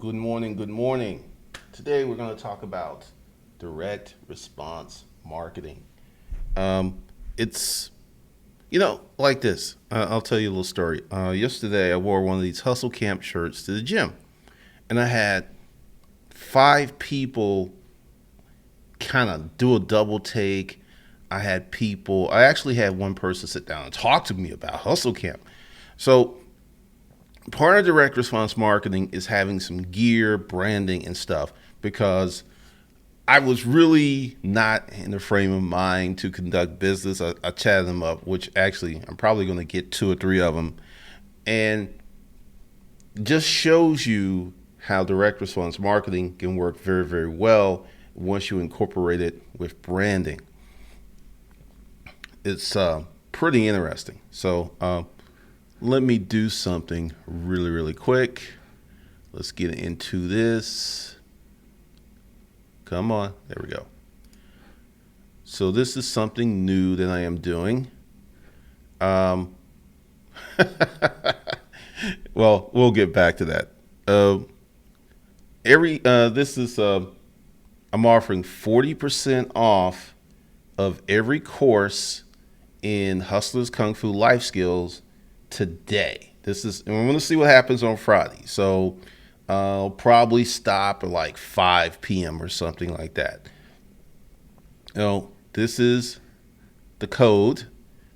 Good morning. Good morning. Today we're going to talk about direct response marketing. Um, it's like this. I'll tell you a little story. Yesterday I wore one of these Hustle Camp shirts to the gym, and I had five people kind of do a double take. I actually had one person sit down and talk to me about Hustle Camp. So part of direct response marketing is having some gear, branding, and stuff because I was really not in the frame of mind to conduct business. I chatted them up, which actually I'm probably going to get two or three of them, and just shows you how direct response marketing can work very, very well once you incorporate it with branding. It's pretty interesting. So let me do something really, really quick. Let's get into this. Come on. There we go. So this is something new that I am doing. Um, well, we'll get back to that. Every this is I'm offering 40% off of every course in Hustlers Kung Fu Life Skills today. And we're going to see what happens on Friday. So I'll probably stop at like 5 p.m. or something like that. This is the code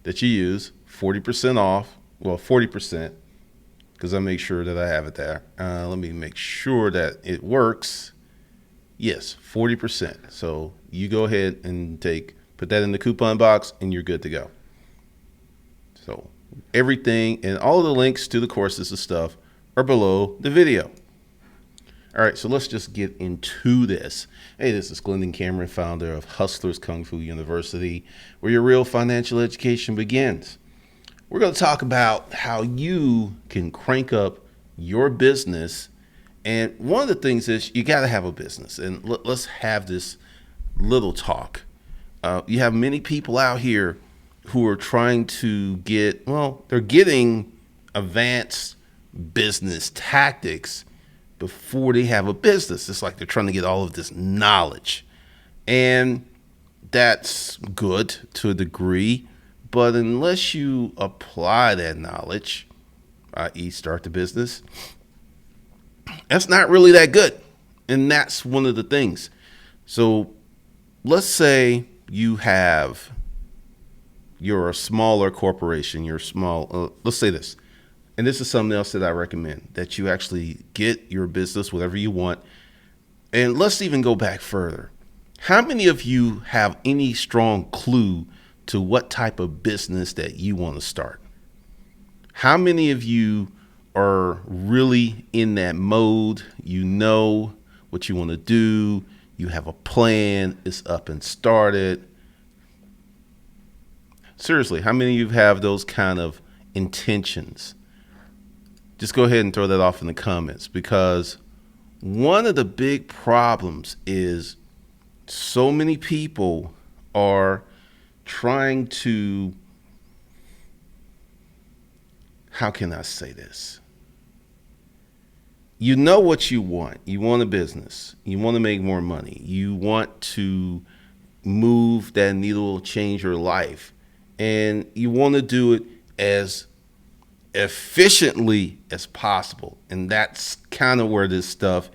that you use, 40% off. Well, 40%, because I make sure that I have it there. Let me make sure that it works. Yes, 40%. So you go ahead and put that in the coupon box, and you're good to go. So everything and all of the links to the courses and stuff are below the video. All right, so let's just get into this. Hey, this is Glendon Cameron, founder of Hustlers Kung Fu University, where your real financial education begins. We're going to talk about how you can crank up your business. And one of the things is you got to have a business. And let's have this little talk. You have many people out here who are trying to they're getting advanced business tactics before they have a business. It's like they're trying to get all of this knowledge. And that's good to a degree. But unless you apply that knowledge, i.e., start the business, that's not really that good. And that's one of the things. So let's say you're a smaller corporation, let's say this. And this is something else that I recommend, that you actually get your business, whatever you want. And let's even go back further. How many of you have any strong clue to what type of business that you want to start? How many of you are really in that mode? You know what you want to do. You have a plan. It's up and started. Seriously, how many of you have those kind of intentions? Just go ahead and throw that off in the comments, because one of the big problems is so many people are trying to, how can I say this? You know what you want. You want a business. You want to make more money. You want to move that needle, change your life. And you want to do it as efficiently as possible. And that's kind of where this stuff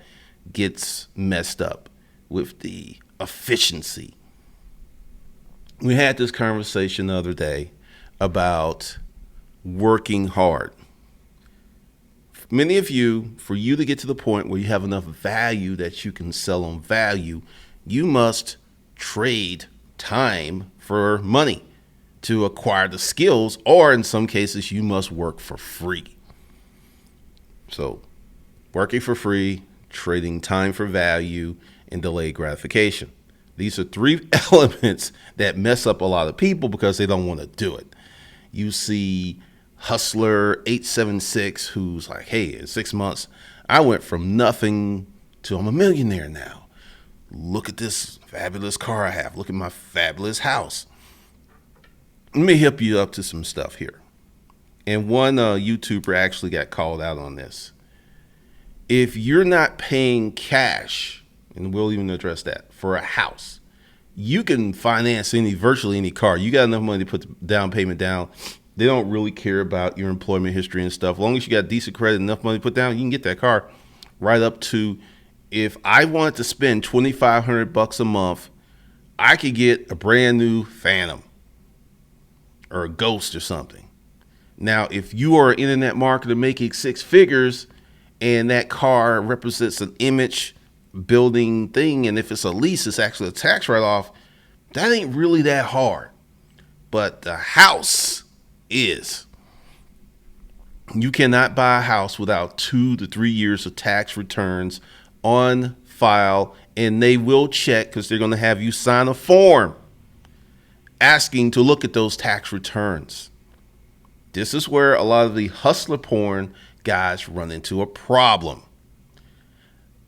gets messed up, with the efficiency. We had this conversation the other day about working hard. Many of you, for you to get to the point where you have enough value that you can sell on value, you must trade time for money to acquire the skills, or in some cases, you must work for free. So, working for free, trading time for value, and delayed gratification. These are three elements that mess up a lot of people because they don't want to do it. You see Hustler 876 who's like, hey, in 6 months, I went from nothing to I'm a millionaire now. Look at this fabulous car I have. Look at my fabulous house. Let me help you up to some stuff here. And one YouTuber actually got called out on this. if you're not paying cash, and we'll even address that, for a house, you can finance virtually any car. You got enough money to put the down payment down. They don't really care about your employment history and stuff. As long as you got decent credit, enough money to put down, you can get that car right up to, if I wanted to spend $2,500 a month, I could get a brand new Phantom or a Ghost or something. Now, if you are an internet marketer making six figures and that car represents an image building thing, and if it's a lease, it's actually a tax write-off, that ain't really that hard. But the house is. You cannot buy a house without 2 to 3 years of tax returns on file, and they will check, because they're going to have you sign a form asking to look at those tax returns. This is where a lot of the hustler porn guys run into a problem.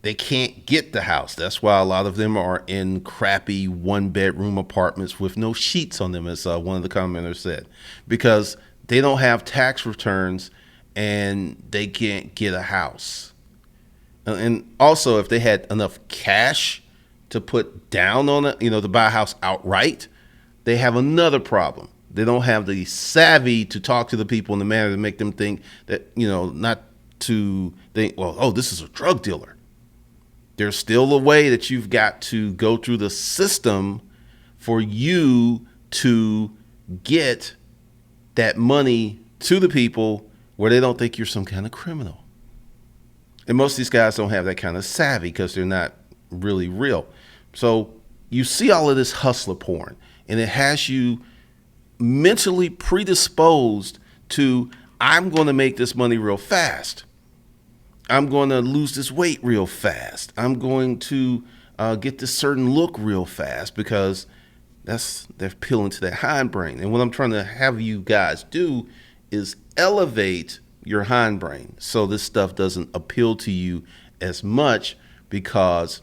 They can't get the house. That's why a lot of them are in crappy 1-bedroom apartments with no sheets on them, as one of the commenters said, because they don't have tax returns and they can't get a house. And also, if they had enough cash to put down on it, to buy a house outright, they have another problem. They don't have the savvy to talk to the people in the manner to make them think that, not to think, well, oh, this is a drug dealer. There's still a way that you've got to go through the system for you to get that money to the people where they don't think you're some kind of criminal. And most of these guys don't have that kind of savvy because they're not really real. So you see all of this hustler porn, and it has you mentally predisposed to, I'm going to make this money real fast. I'm going to lose this weight real fast. I'm going to get this certain look real fast, because they're appealing to that hindbrain. And what I'm trying to have you guys do is elevate your hindbrain so this stuff doesn't appeal to you as much, because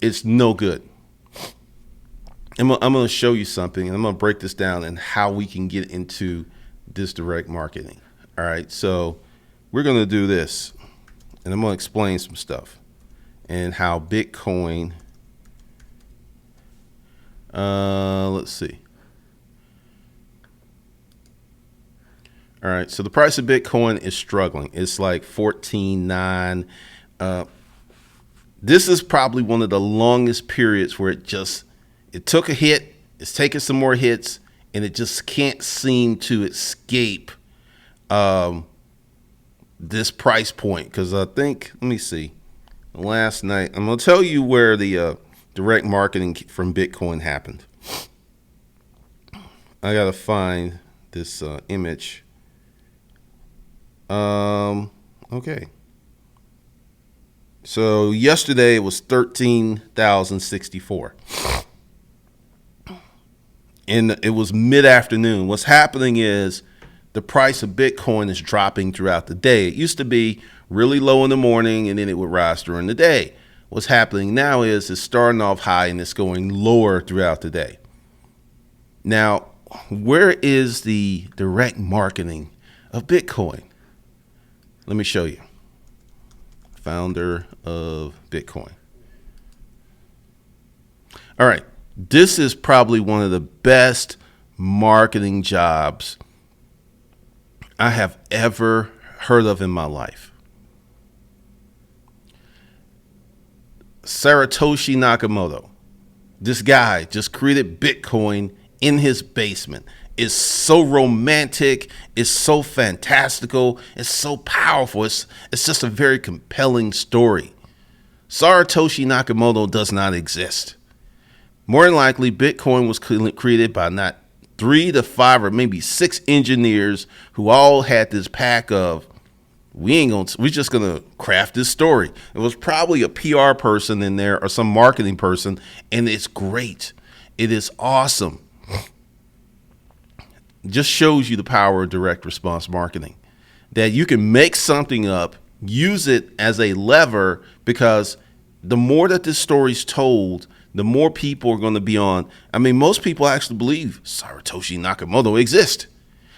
it's no good. I'm going to show you something, and I'm going to break this down and how we can get into this direct marketing. All right, so we're going to do this, and I'm going to explain some stuff and how Bitcoin, let's see. All right, so the price of Bitcoin is struggling. It's like 14.9. This is probably one of the longest periods where it took a hit, it's taking some more hits, and it just can't seem to escape this price point. Because I think, let me see, last night, I'm going to tell you where the direct marketing from Bitcoin happened. I got to find this image. Okay. So yesterday it was 13,064. And it was mid-afternoon. What's happening is the price of Bitcoin is dropping throughout the day. It used to be really low in the morning, and then it would rise during the day. What's happening now is it's starting off high and it's going lower throughout the day. Now, where is the direct marketing of Bitcoin? Let me show you. Founder of Bitcoin. All right. This is probably one of the best marketing jobs I have ever heard of in my life. Satoshi Nakamoto. This guy just created Bitcoin in his basement. It's so romantic. It's so fantastical. It's so powerful. It's just a very compelling story. Satoshi Nakamoto does not exist. More than likely, Bitcoin was created by not 3 to 5 or maybe 6 engineers who all had this pack of, we're just going to craft this story. It was probably a PR person in there or some marketing person, and it's great. It is awesome. Just shows you the power of direct response marketing, that you can make something up, use it as a lever, because the more that this story's told, the more people are going to be on. I mean, most people actually believe Satoshi Nakamoto exists,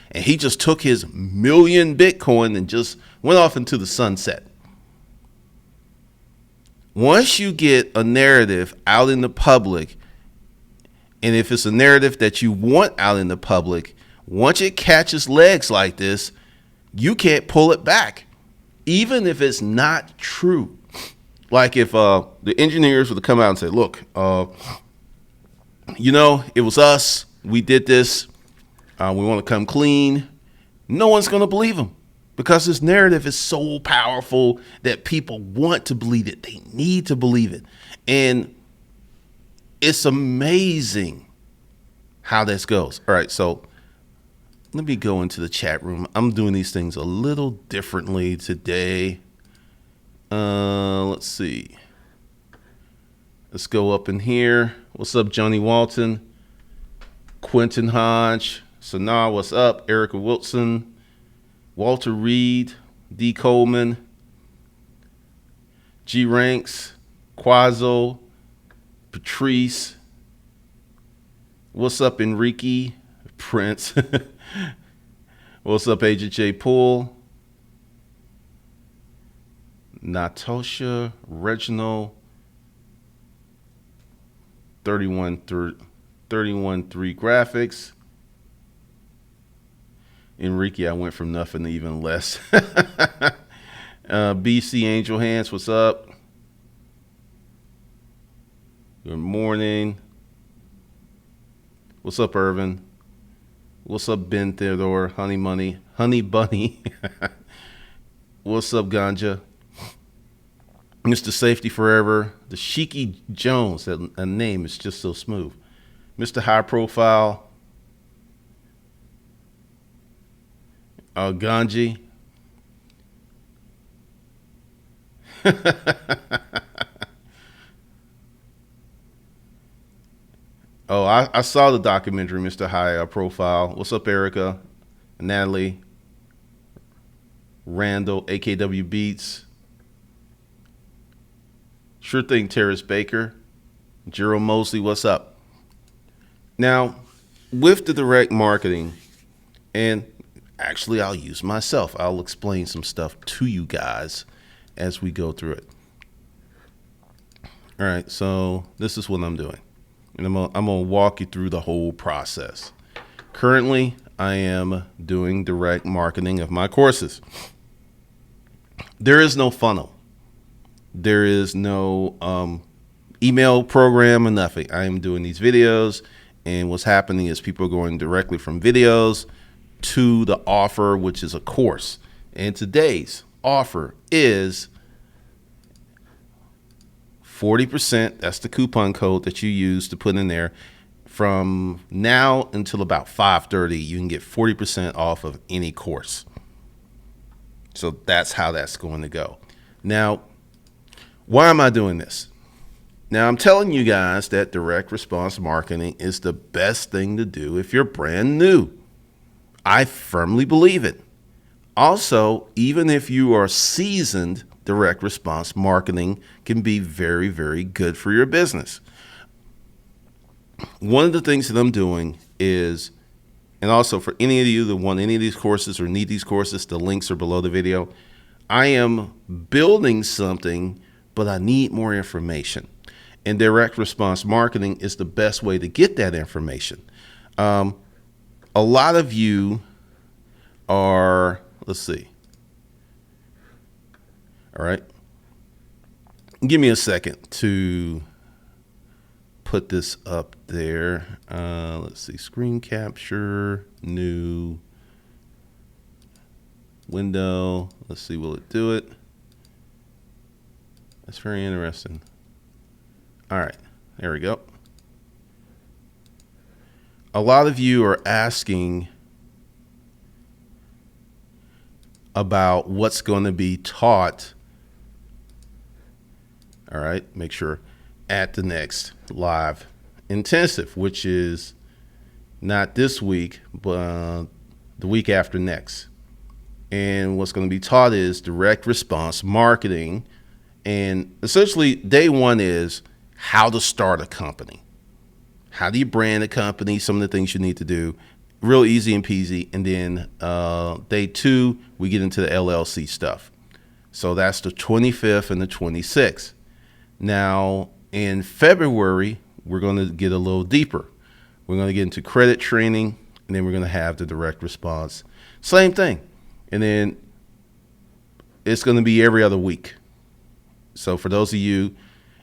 and he just took his million Bitcoin and just went off into the sunset. Once you get a narrative out in the public, and if it's a narrative that you want out in the public, once it catches legs like this, you can't pull it back, even if it's not true. Like if the engineers would come out and say, look, it was us. We did this. We want to come clean. No one's going to believe them because this narrative is so powerful that people want to believe it. They need to believe it. And it's amazing how this goes. All right, so let me go into the chat room. I'm doing these things a little differently today. Let's see. Let's go up in here. What's up, Johnny Walton? Quentin Hodge. Sanaa, what's up? Erica Wilson. Walter Reed. D. Coleman. G. Ranks. Quazo. Patrice. What's up, Enrique? Prince. What's up, Agent J. Poole? Natasha, Reginald, 31-3 graphics. Enrique, I went from nothing to even less. BC Angel Hands, what's up? Good morning. What's up, Irvin? What's up, Ben Theodore? Honey Bunny. What's up, Ganja? Mr. Safety Forever, the Sheiky Jones, that a name is just so smooth. Mr. High Profile, Ganji. Oh, I saw the documentary, Mr. High Profile. What's up, Erica? Natalie, Randall, AKW Beats. Sure thing, Terrace Baker. Jerome Mosley, what's up? Now, with the direct marketing, and actually I'll use myself. I'll explain some stuff to you guys as we go through it. All right, so this is what I'm doing. And I'm gonna walk you through the whole process. Currently, I am doing direct marketing of my courses. There is no funnel. There is no email program or nothing. I am doing these videos, and what's happening is people are going directly from videos to the offer, which is a course. And today's offer is 40%. That's the coupon code that you use to put in there. From now until about 5:30, you can get 40% off of any course. So that's how that's going to go. Now, why am I doing this? Now, I'm telling you guys that direct response marketing is the best thing to do if you're brand new. I firmly believe it. Also, even if you are seasoned, direct response marketing can be very, very good for your business. One of the things that I'm doing is, and also for any of you that want any of these courses or need these courses, the links are below the video. I am building something, but I need more information. And direct response marketing is the best way to get that information. A lot of you are, let's see. All right. Give me a second to put this up there. Let's see. Screen capture, new window. Let's see. Will it do it? That's very interesting. All right. There we go. A lot of you are asking about what's going to be taught. All right, make sure at the next live intensive, which is not this week, but the week after next. And what's going to be taught is direct response marketing. And essentially, day one is how to start a company. How do you brand a company? Some of the things you need to do. Real easy and peasy. And then day two, we get into the LLC stuff. So that's the 25th and the 26th. Now, in February, we're going to get a little deeper. We're going to get into credit training, and then we're going to have the direct response. Same thing. And then it's going to be every other week. So for those of you,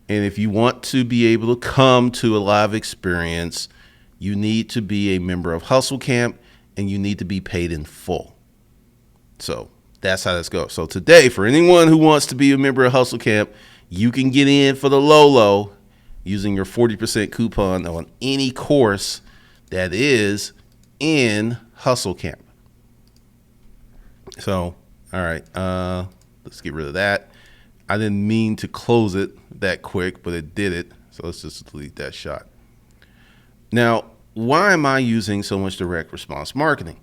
and if you want to be able to come to a live experience, you need to be a member of Hustle Camp, and you need to be paid in full. So that's how this goes. So today, for anyone who wants to be a member of Hustle Camp, you can get in for the low using your 40% coupon on any course that is in Hustle Camp. So, all right, let's get rid of that. I didn't mean to close it that quick, but it did it. So let's just delete that shot. Now, why am I using so much direct response marketing?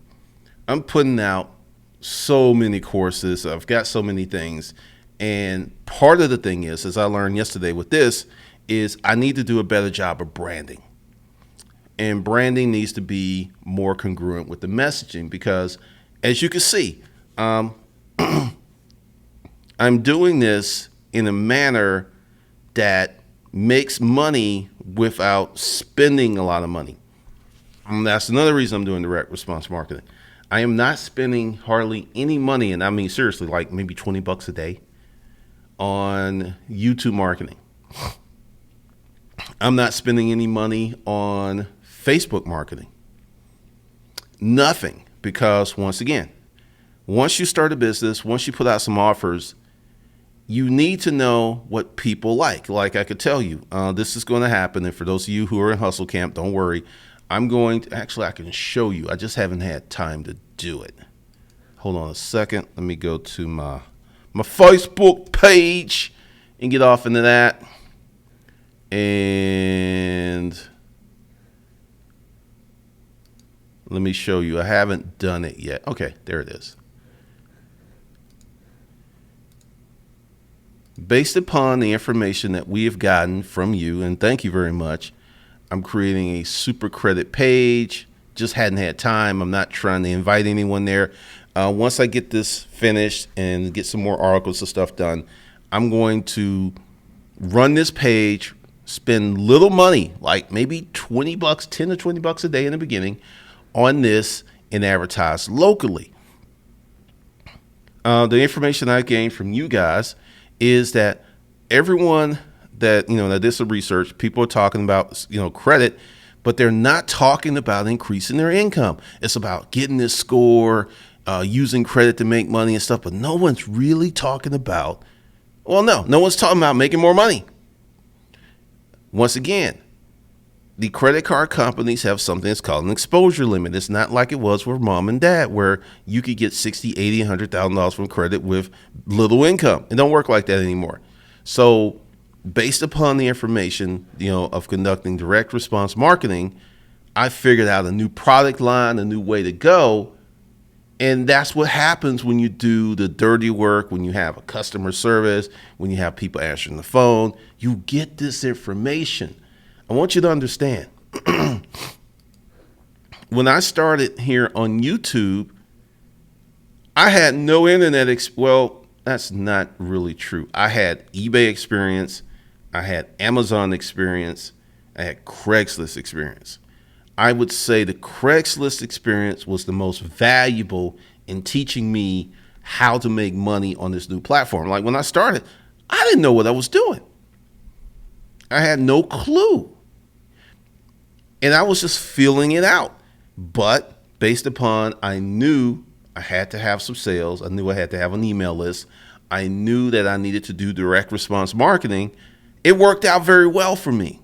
I'm putting out so many courses. I've got so many things. And part of the thing is, as I learned yesterday with this, is I need to do a better job of branding. And branding needs to be more congruent with the messaging because, as you can see, I'm doing this in a manner that makes money without spending a lot of money. And that's another reason I'm doing direct response marketing. I am not spending hardly any money, and I mean seriously, like maybe $20 a day on YouTube marketing. I'm not spending any money on Facebook marketing. Nothing, because once again, once you start a business, once you put out some offers, you need to know what people like. Like I could tell you, this is going to happen. And for those of you who are in Hustle Camp, don't worry. I'm going to, actually, I can show you. I just haven't had time to do it. Hold on a second. Let me go to my Facebook page and get off into that. And let me show you. I haven't done it yet. Okay, there it is. Based upon the information that we have gotten from you, and thank you very much, I'm creating a super credit page. Just hadn't had time. I'm not trying to invite anyone there. Once I get this finished and get some more articles and stuff done, I'm going to run this page, spend little money, like maybe $20, $10 to $20 a day in the beginning on this, and advertise locally. The information I gained from you guys is that everyone that, that did some research, people are talking about, credit, but they're not talking about increasing their income. It's about getting this score, using credit to make money and stuff, but no one's really talking about, no one's talking about making more money. Once again, the credit card companies have something that's called an exposure limit. It's not like it was for mom and dad, where you could get $60, $80, $100,000 from credit with little income. It don't work like that anymore. So based upon the information, of conducting direct response marketing, I figured out a new product line, a new way to go. And that's what happens when you do the dirty work, when you have a customer service, when you have people answering the phone. You get this information. I want you to understand, when I started here on YouTube, I had no internet. That's not really true. I had eBay experience. I had Amazon experience. I had Craigslist experience. I would say the Craigslist experience was the most valuable in teaching me how to make money on this new platform. Like when I started, I didn't know what I was doing. I had no clue. And I was just feeling it out. But based upon, I knew I had to have some sales. I knew I had to have an email list. I knew that I needed to do direct response marketing. It worked out very well for me.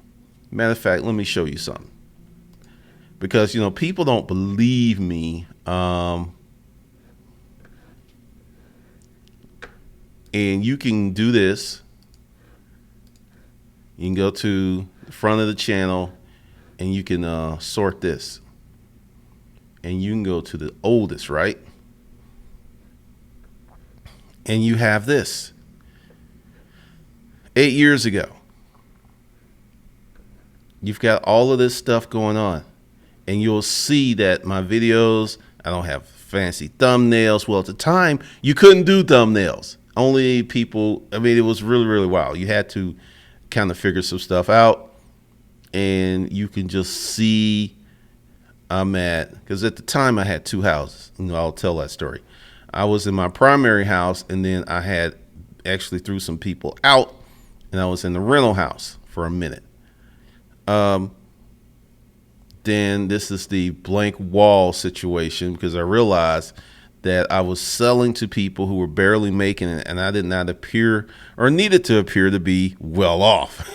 Matter of fact, let me show you something. Because, people don't believe me. And you can do this. You can go to the front of the channel and you can sort this. And you can go to the oldest, right? And you have this. 8 years ago. You've got all of this stuff going on. And you'll see that my videos, I don't have fancy thumbnails. Well, at the time, you couldn't do thumbnails. Only people, it was really, really wild. You had to kind of figure some stuff out, and you can just see I'm at, because at the time I had 2 houses. I'll tell that story. I was in my primary house, and then I had actually threw some people out, and I was in the rental house for a minute. Then this is the blank wall situation, because I realized that I was selling to people who were barely making it, and I did not appear or needed to appear to be well off.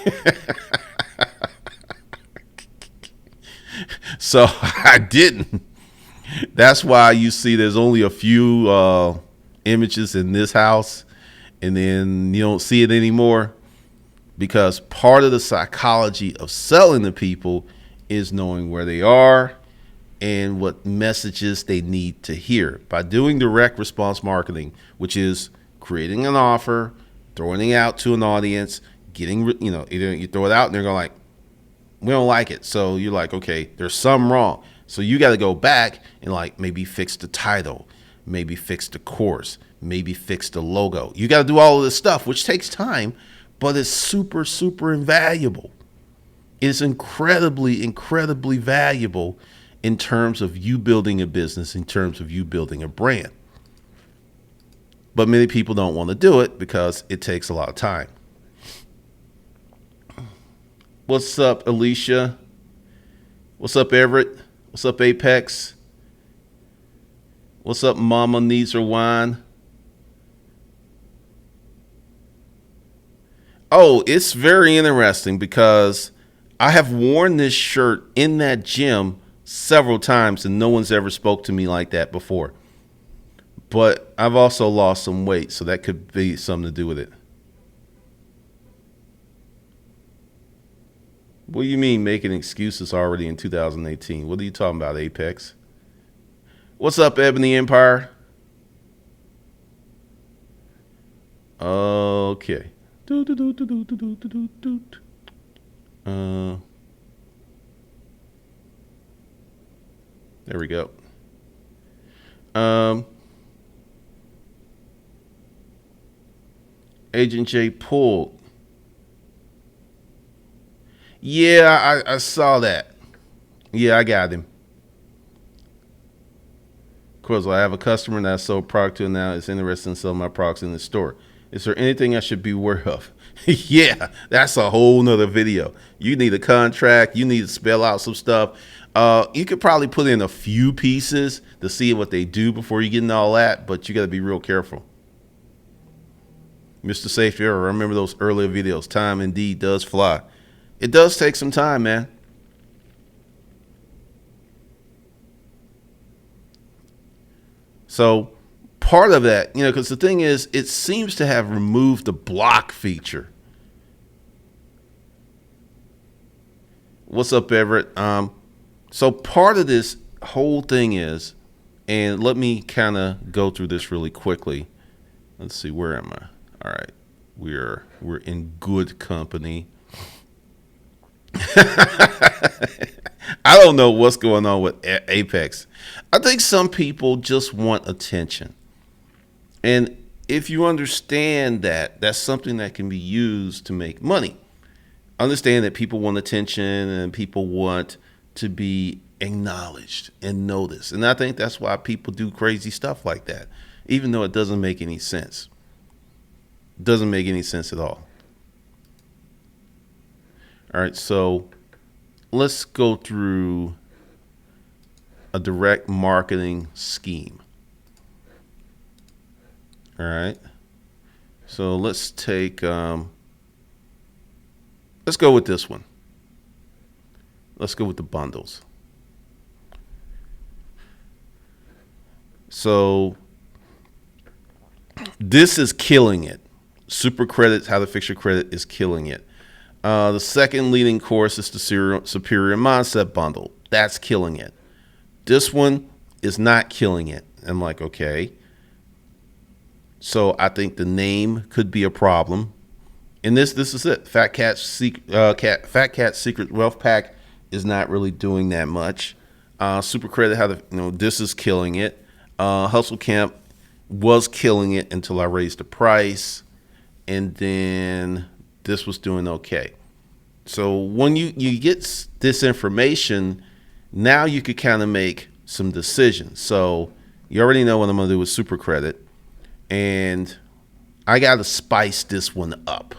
So I didn't. That's why you see there's only a few images in this house, and then you don't see it anymore, because part of the psychology of selling to people is knowing where they are and what messages they need to hear. By doing direct response marketing, which is creating an offer, throwing it out to an audience, getting, either you throw it out and they're going like, we don't like it. So you're like, okay, there's something wrong. So you got to go back and like maybe fix the title, maybe fix the course, maybe fix the logo. You got to do all of this stuff, which takes time, but it's super, super invaluable. It's incredibly, incredibly valuable in terms of you building a business, in terms of you building a brand. But many people don't want to do it because it takes a lot of time. What's up, Alicia? What's up, Everett? What's up, Apex? What's up, Mama Needs Her Wine? Oh, it's very interesting because I have worn this shirt in that gym several times and no one's ever spoke to me like that before. But I've also lost some weight, so that could be something to do with it. What do you mean making excuses already in 2018? What are you talking about, Apex? What's up, Ebony Empire? Okay. There we go. Agent J pulled. Yeah, I saw that. Yeah, I got him. Of course, I have a customer that I sold a product to now is interested in selling my products in the store. Is there anything I should be aware of? Yeah, that's a whole nother video. You need a contract. You need to spell out some stuff. You could probably put in a few pieces to see what they do before you get into all that, but you got to be real careful. Mr. Safety Error, remember those earlier videos. Time indeed does fly. It does take some time, man. So part of that, because the thing is, it seems to have removed the block feature. What's up, Everett? So part of this whole thing is, and let me kind of go through this really quickly. Let's see, where am I? All right, we're in good company. I don't know what's going on with Apex. I think some people just want attention. And if you understand that, that's something that can be used to make money. Understand that people want attention and people want to be acknowledged and noticed. And I think that's why people do crazy stuff like that, even though it doesn't make any sense. It doesn't make any sense at all. All right, so let's go through a direct marketing scheme. All right, so let's take, let's go with this one. Let's go with the bundles. So this is killing it. Super Credits, How to Fix Your Credit is killing it. The second leading course is the Superior Mindset Bundle. That's killing it. This one is not killing it. I'm like, okay. So I think the name could be a problem. And this is it. Fat Cat's Secret Wealth Pack is not really doing that much. Super Credit, how to, this is killing it. Hustle Camp was killing it until I raised the price. And then this was doing okay. So when you get this information, now you could kind of make some decisions. So you already know what I'm going to do with super credit, and I got to spice this one up.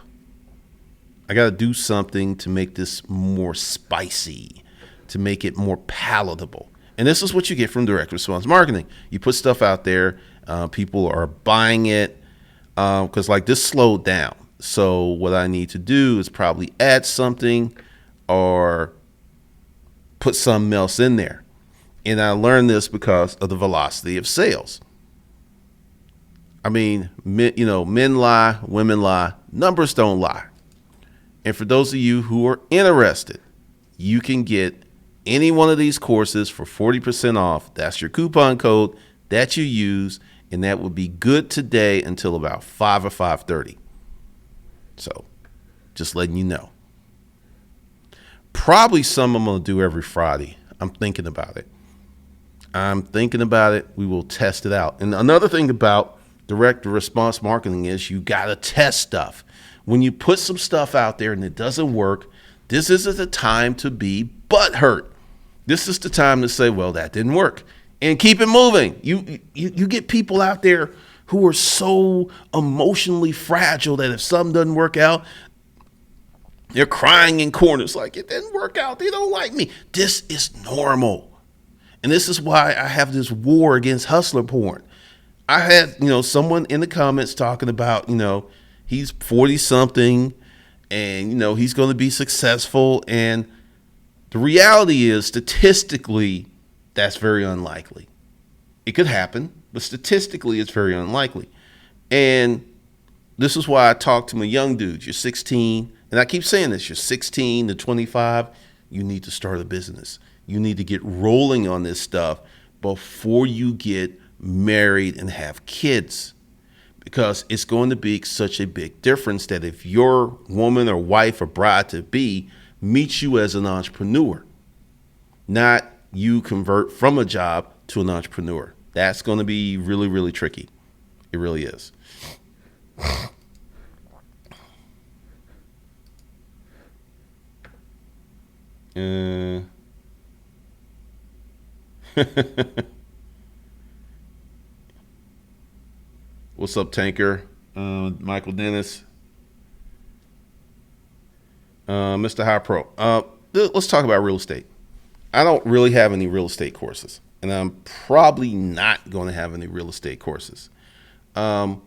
I got to do something to make this more spicy, to make it more palatable. And this is what you get from direct response marketing. You put stuff out there, people are buying it, because like this slowed down. So what I need to do is probably add something or put something else in there. And I learned this because of the velocity of sales. I mean, men lie, women lie, numbers don't lie. And for those of you who are interested, you can get any one of these courses for 40% off. That's your coupon code that you use, and that will be good today until about 5 or 5:30. So just letting you know. Probably some I'm going to do every Friday. I'm thinking about it. We will test it out. And another thing about direct response marketing is you got to test stuff. When you put some stuff out there and it doesn't work, this isn't the time to be butthurt. This is the time to say, well, that didn't work, and keep it moving. You get people out there who are so emotionally fragile that if something doesn't work out, they're crying in corners like it didn't work out. They don't like me. This is normal. And this is why I have this war against hustler porn. I had, someone in the comments talking about, he's 40 something and, he's going to be successful. And the reality is, statistically, that's very unlikely. It could happen, but statistically, it's very unlikely. And this is why I talk to my young dudes. You're 16, and I keep saying this, you're 16 to 25, you need to start a business. You need to get rolling on this stuff before you get married and have kids, because it's going to be such a big difference that if your woman or wife or bride to be meets you as an entrepreneur, not you convert from a job to an entrepreneur. That's going to be really, really tricky. It really is. What's up, Tanker? Michael Dennis. Mr. High Pro. Let's talk about real estate. I don't really have any real estate courses, and I'm probably not going to have any real estate courses. One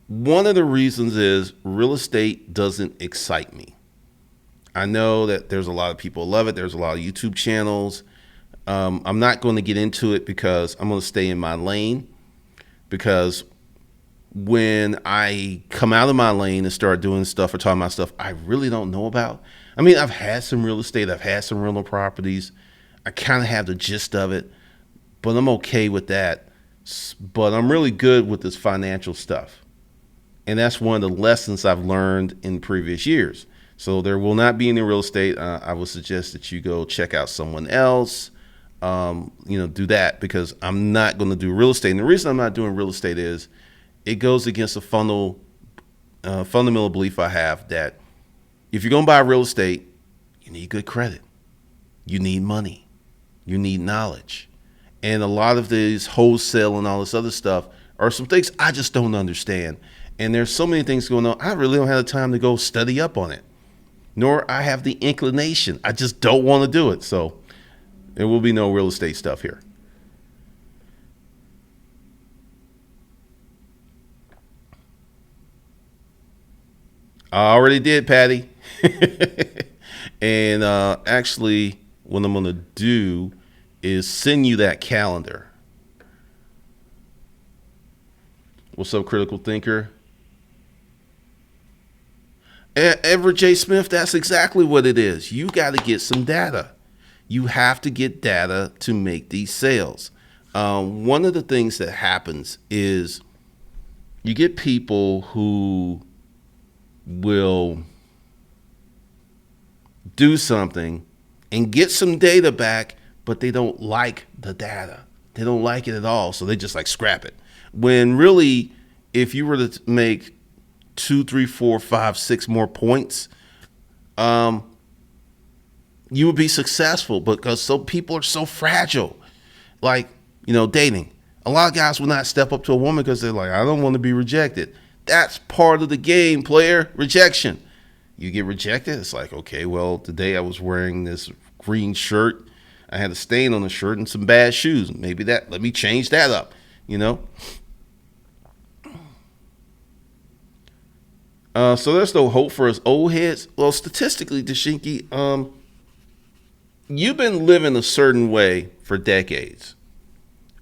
of the reasons is real estate doesn't excite me. I know that there's a lot of people who love it. There's a lot of YouTube channels. I'm not going to get into it because I'm going to stay in my lane, because when I come out of my lane and start doing stuff or talking about stuff I really don't know about. I mean, I've had some real estate. I've had some rental properties. I kind of have the gist of it, but I'm okay with that. But I'm really good with this financial stuff. And that's one of the lessons I've learned in previous years. So there will not be any real estate. I would suggest that you go check out someone else. Do that, because I'm not going to do real estate. And the reason I'm not doing real estate is it goes against a fundamental belief I have that if you're going to buy real estate, you need good credit. You need money. You need knowledge. And a lot of these wholesale and all this other stuff are some things I just don't understand. And there's so many things going on. I really don't have the time to go study up on it, nor I have the inclination. I just don't want to do it. So there will be no real estate stuff here. I already did, Patty. And actually, what I'm going to do is send you that calendar. What's up, Critical Thinker? Everett J. Smith, that's exactly what it is. You got to get some data. You have to get data to make these sales. One of the things that happens is you get people who will do something and get some data back, but they don't like the data. They don't like it at all, so they just like scrap it. When really, if you were to make 2, 3, 4, 5, 6 more points, you would be successful, because people are so fragile. Like, dating. A lot of guys will not step up to a woman because they're like, I don't want to be rejected. That's part of the game, player. Rejection. You get rejected. It's like, okay, well, today I was wearing this green shirt. I had a stain on the shirt and some bad shoes. Maybe let me change that up, So there's no hope for us old heads. Well, statistically, Dashinki, you've been living a certain way for decades.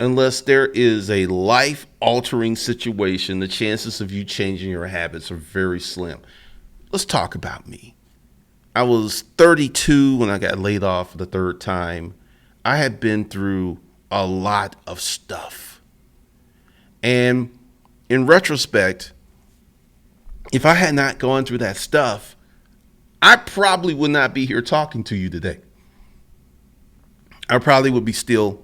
Unless there is a life-altering situation, the chances of you changing your habits are very slim. Let's talk about me. I was 32 when I got laid off for the third time. I had been through a lot of stuff. And in retrospect, if I had not gone through that stuff, I probably would not be here talking to you today. I probably would be still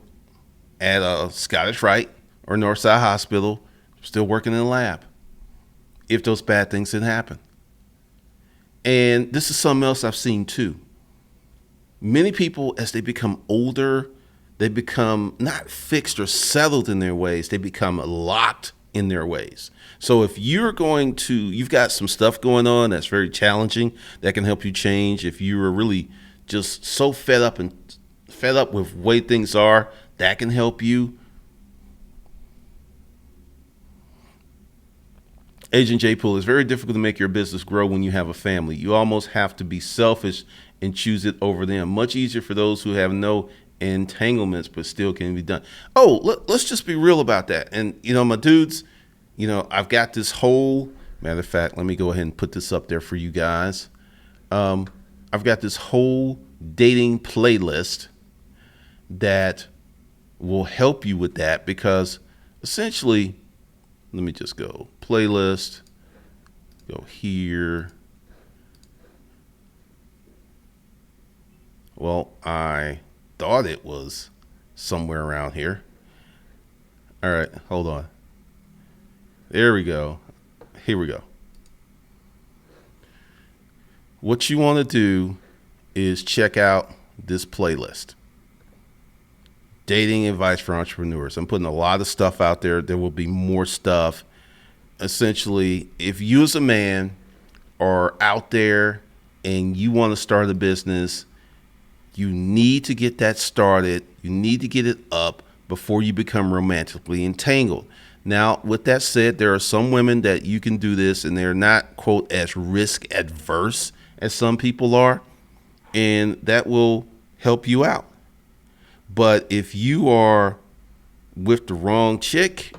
at a Scottish Rite or Northside Hospital, still working in the lab, if those bad things didn't happen. And this is something else I've seen too. Many people, as they become older, they become not fixed or settled in their ways. They become locked in their ways. So if you've got some stuff going on that's very challenging, that can help you change. If you are really just so fed up with the way things are, that can help you. Agent J. Poole, it's very difficult to make your business grow when you have a family. You almost have to be selfish and choose it over them. Much easier for those who have no entanglements, but still can be done. Oh, let's just be real about that. And, my dudes, I've got this whole, matter of fact, let me go ahead and put this up there for you guys. I've got this whole dating playlist that will help you with that, because essentially, let me just go playlist, go here. Well, I thought it was somewhere around here. All right, hold on. There we go. Here we go. What you want to do is check out this playlist. Dating advice for entrepreneurs. I'm putting a lot of stuff out there. There will be more stuff. Essentially, if you as a man are out there and you want to start a business, you need to get that started. You need to get it up before you become romantically entangled. Now, with that said, there are some women that you can do this and they're not, quote, as risk adverse as some people are, and that will help you out. But if you are with the wrong chick,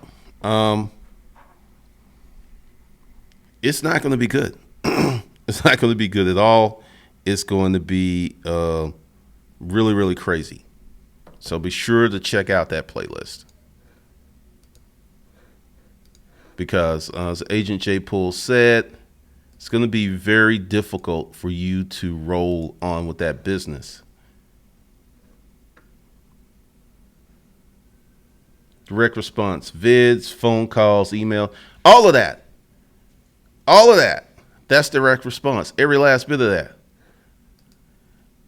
it's not going to be good. It's not going to be good at all. It's going to be really, really crazy. So be sure to check out that playlist. Because as Agent J. Poole said, it's going to be very difficult for you to roll on with that business. Direct response, vids, phone calls, email, all of that. All of that. That's direct response. Every last bit of that.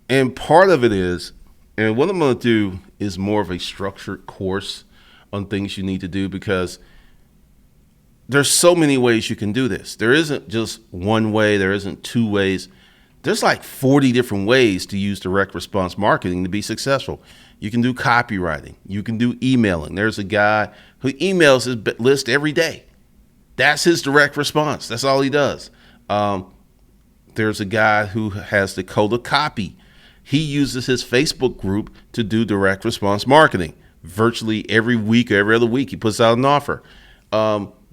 And part of it is, and what I'm going to do is more of a structured course on things you need to do, because there's so many ways you can do this. There isn't just one way. There isn't two ways. There's like 40 different ways to use direct response marketing to be successful. You can do copywriting. You can do emailing. There's a guy who emails his list every day. That's his direct response. That's all he does. There's a guy who has the code of copy. He uses his Facebook group to do direct response marketing. Virtually every week or every other week, he puts out an offer.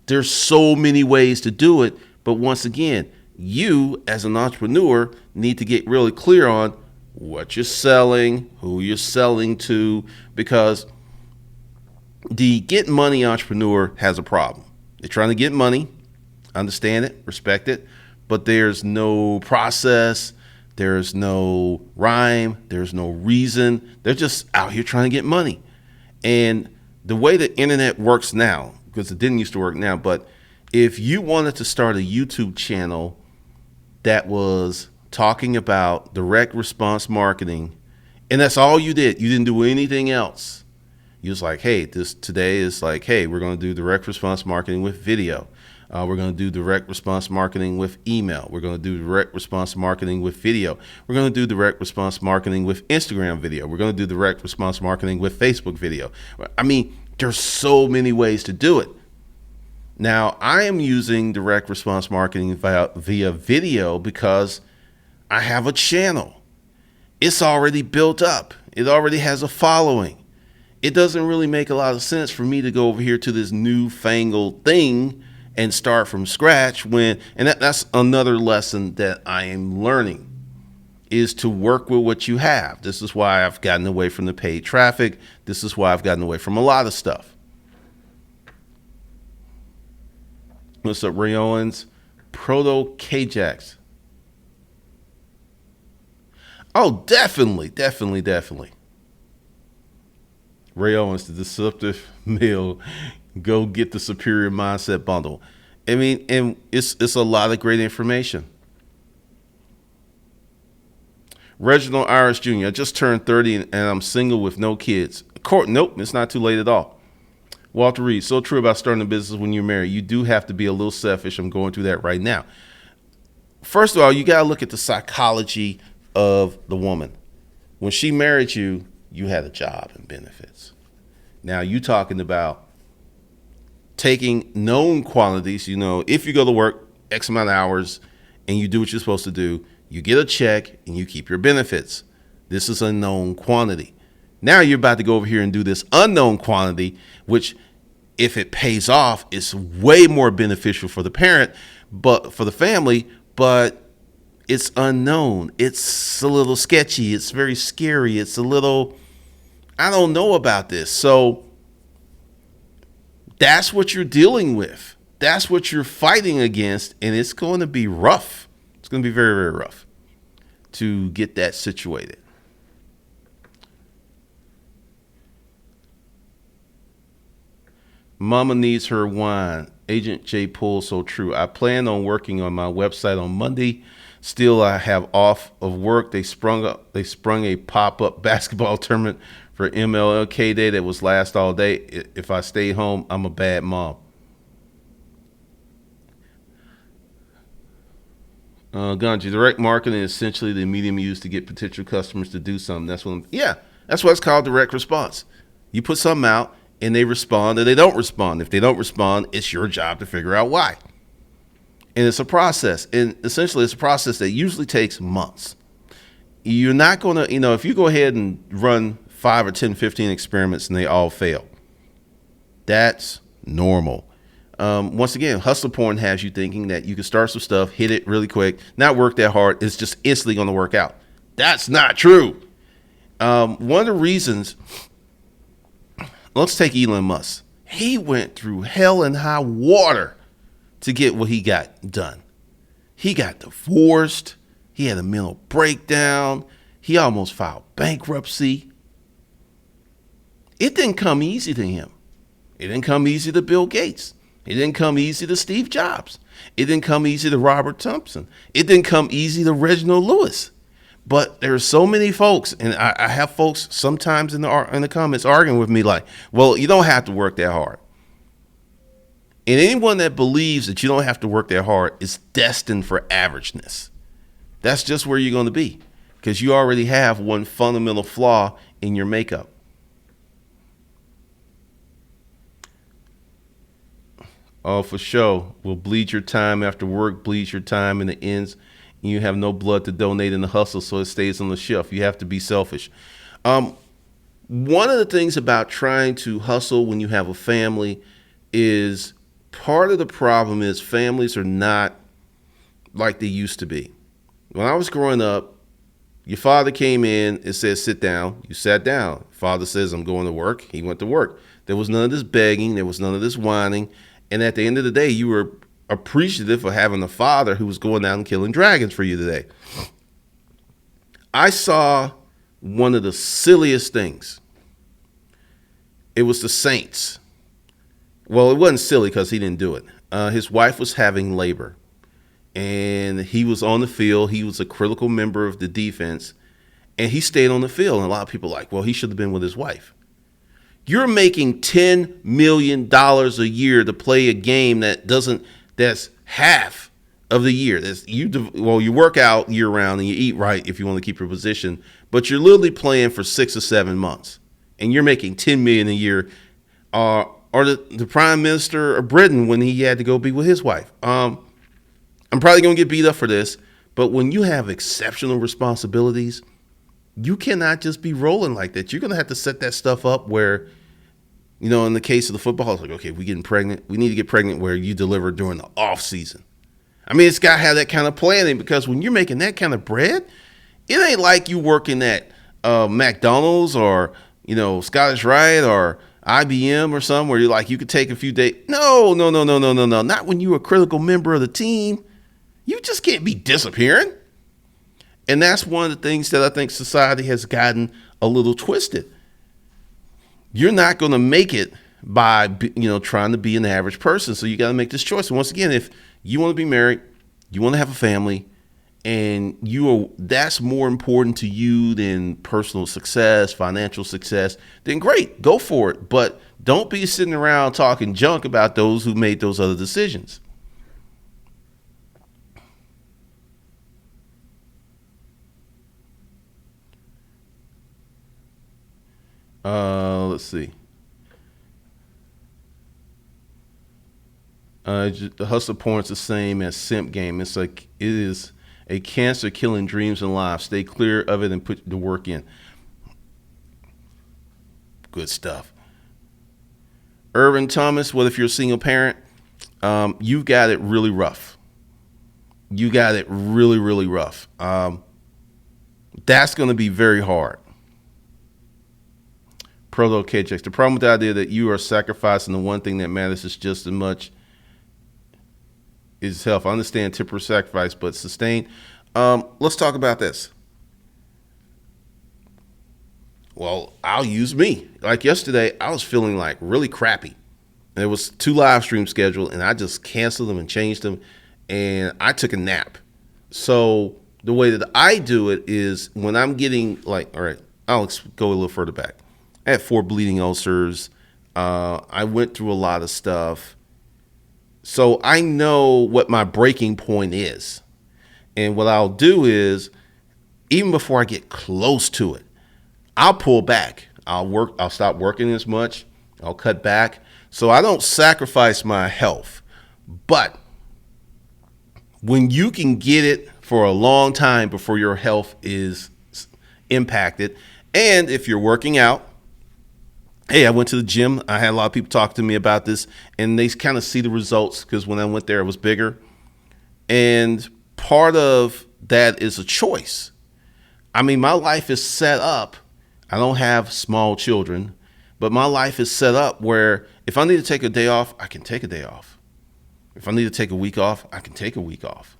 There's so many ways to do it. But once again, you as an entrepreneur need to get really clear on what you're selling, who you're selling to, because the get money entrepreneur has a problem. They're trying to get money, understand it, respect it, but there's no process, there's no rhyme, there's no reason. They're just out here trying to get money. And the way the internet works now, because it didn't used to work now, but If you wanted to start a YouTube channel that was talking about direct response marketing, and that's all you did, you didn't do anything else. You was like, hey, this today is like, hey, we're going to do direct response marketing with video. We're going to do direct response marketing with email. We're going to do direct response marketing with video. We're going to do direct response marketing with Instagram video. We're going to do direct response marketing with Facebook video. I mean, there's so many ways to do it. Now, I am using direct response marketing via video because I have a channel. It's already built up. It already has a following. It doesn't really make a lot of sense for me to go over here to this newfangled thing and start from scratch that's another lesson that I am learning, is to work with what you have. This is why I've gotten away from the paid traffic. This is why I've gotten away from a lot of stuff. What's up, Ray Owens? Proto K-Jax. Oh, definitely. Ray Owens, the deceptive male, go get the superior mindset bundle. I mean, and it's a lot of great information. Reginald Iris Jr., I just turned 30 and I'm single with no kids. Nope, it's not too late at all. Walter Reed, so true about starting a business when you're married. You do have to be a little selfish. I'm going through that right now. First of all, you got to look at the psychology of the woman. When she married you, you had a job and benefits. Now you talking about taking known quantities. You know, if you go to work X amount of hours and you do what you're supposed to do, you get a check and you keep your benefits. This is a known quantity. Now you're about to go over here and do this unknown quantity, which, if it pays off, is way more beneficial for the parent, but for the family, but it's unknown. It's a little sketchy. It's very scary. It's a little, I don't know about this. So that's what you're dealing with. That's what you're fighting against. And it's going to be rough. It's going to be very, very rough to get that situated. Mama needs her wine. Agent J. Poole, so true. I plan on working on my website on Monday. Still, I have off of work. They sprung a pop-up basketball tournament for MLK Day that was last all day. If I stay home, I'm a bad mom. Ganji, direct marketing is essentially the medium used to get potential customers to do something. That's what it's called, direct response. You put something out, and they respond, or they don't respond. If they don't respond, it's your job to figure out why. And it's a process. And essentially, it's a process that usually takes months. You're not going to, if you go ahead and run 5 or 10, 15 experiments and they all fail, that's normal. Once again, hustle porn has you thinking that you can start some stuff, hit it really quick, not work that hard. It's just instantly going to work out. That's not true. One of the reasons, let's take Elon Musk. He went through hell and high water to get what he got done. He got divorced. He had a mental breakdown. He almost filed bankruptcy. It didn't come easy to him. It didn't come easy to Bill Gates. It didn't come easy to Steve Jobs. It didn't come easy to Robert Thompson. It didn't come easy to Reginald Lewis. But there's so many folks, and I have folks sometimes in the comments arguing with me like, well, you don't have to work that hard. And anyone that believes that you don't have to work that hard is destined for averageness. That's just where you're going to be, because you already have one fundamental flaw in your makeup. Oh, for sure. Will bleed your time after work, bleeds your time in the ends. You have no blood to donate in the hustle, so it stays on the shelf. You have to be selfish. One of the things about trying to hustle when you have a family is part of the problem is families are not like they used to be. When I was growing up, your father came in and said, sit down. You sat down. Father says, I'm going to work. He went to work. There was none of this begging. There was none of this whining. And at the end of the day, you were appreciative for having a father who was going out and killing dragons for you today. I saw one of the silliest things. It was the Saints. Well, it wasn't silly because he didn't do it. his wife was having labor, and he was on the field. He was a critical member of the defense, and he stayed on the field. And a lot of people are like, well, he should have been with his wife. You're making $10 million a year to play a game that's half of the year. You work out year round and you eat right if you want to keep your position, but you're literally playing for 6 or 7 months, and you're making $10 million a year. Or the Prime Minister of Britain when he had to go be with his wife. I'm probably going to get beat up for this, but when you have exceptional responsibilities, you cannot just be rolling like that. You're going to have to set that stuff up where, in the case of the football, it's like, okay, we getting pregnant. We need to get pregnant where you deliver during the off season. I mean, it's got to have that kind of planning, because when you're making that kind of bread, it ain't like you working at McDonald's or, Scottish Rite or IBM or something where you could take a few days. No. Not when you're a critical member of the team. You just can't be disappearing. And that's one of the things that I think society has gotten a little twisted. You're not going to make it by, trying to be an average person. So you got to make this choice. And once again, if you want to be married, you want to have a family, and that's more important to you than personal success, financial success, then great, go for it. But don't be sitting around talking junk about those who made those other decisions. Let's see. The hustle porn's the same as simp game. It's like it is a cancer killing dreams and lives. Stay clear of it and put the work in. Good stuff. Irvin Thomas, what if you're a single parent? You've got it really rough. You got it really, really rough. That's going to be very hard. Proto KJX. The problem with the idea that you are sacrificing the one thing that matters is just as much is health. I understand temporary sacrifice, but sustain. Let's talk about this. Well, I'll use me. Like yesterday, I was feeling like really crappy. There was 2 live streams scheduled, and I just canceled them and changed them, and I took a nap. So the way that I do it is when I'm getting all right, I'll go a little further back. I had 4 bleeding ulcers. I went through a lot of stuff. So I know what my breaking point is. And what I'll do is, even before I get close to it, I'll pull back. I'll stop working as much. I'll cut back. So I don't sacrifice my health. But when you can get it for a long time before your health is impacted, and if you're working out, hey, I went to the gym. I had a lot of people talk to me about this, and they kind of see the results because when I went there, it was bigger. And part of that is a choice. I mean, my life is set up. I don't have small children, but my life is set up where if I need to take a day off, I can take a day off. If I need to take a week off, I can take a week off.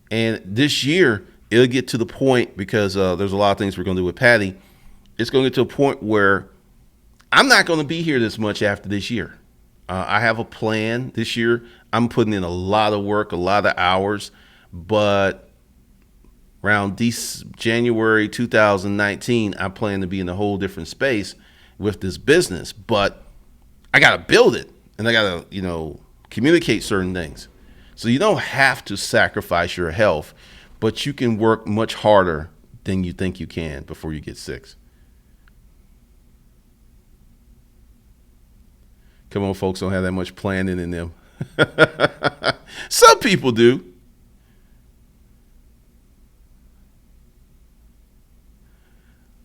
And this year, it'll get to the point, because there's a lot of things we're going to do with Patty. It's going to get to a point where I'm not going to be here this much after this year. I have a plan this year. I'm putting in a lot of work, a lot of hours, but around January 2019, I plan to be in a whole different space with this business, but I got to build it, and I got to, communicate certain things. So you don't have to sacrifice your health, but you can work much harder than you think you can before you get sick. Come on, folks don't have that much planning in them. Some people do.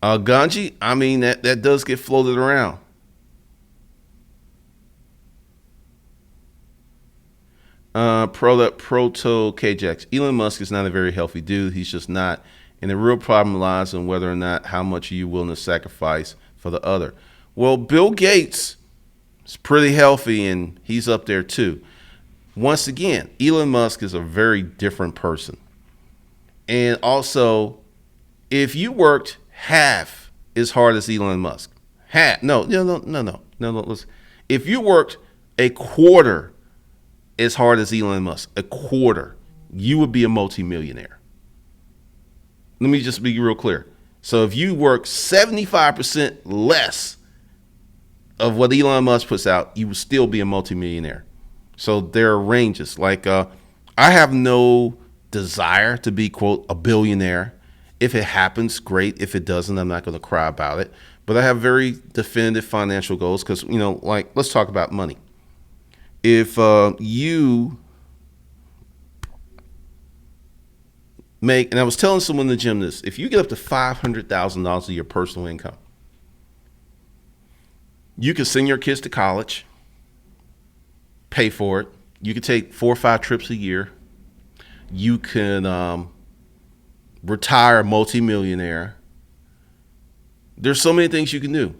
Ganji, I mean, that does get floated around. Proto KJX. Elon Musk is not a very healthy dude. He's just not. And the real problem lies in whether or not how much are you willing to sacrifice for the other. Well, Bill Gates is pretty healthy, and he's up there too. Once again, Elon Musk is a very different person. And also, if you worked half as hard as Elon Musk, half, no, listen. If you worked a quarter as hard as Elon Musk, a quarter, you would be a multimillionaire. Let me just be real clear. So if you work 75% less of what Elon Musk puts out, you would still be a multimillionaire. So there are ranges. Like I have no desire to be, quote, a billionaire. If it happens, great. If it doesn't, I'm not going to cry about it. But I have very definitive financial goals because, like, let's talk about money. If you make, and I was telling someone in the gym this, if you get up to $500,000 of your personal income, you can send your kids to college, pay for it. You can take 4 or 5 trips a year. You can retire a multimillionaire. There's so many things you can do.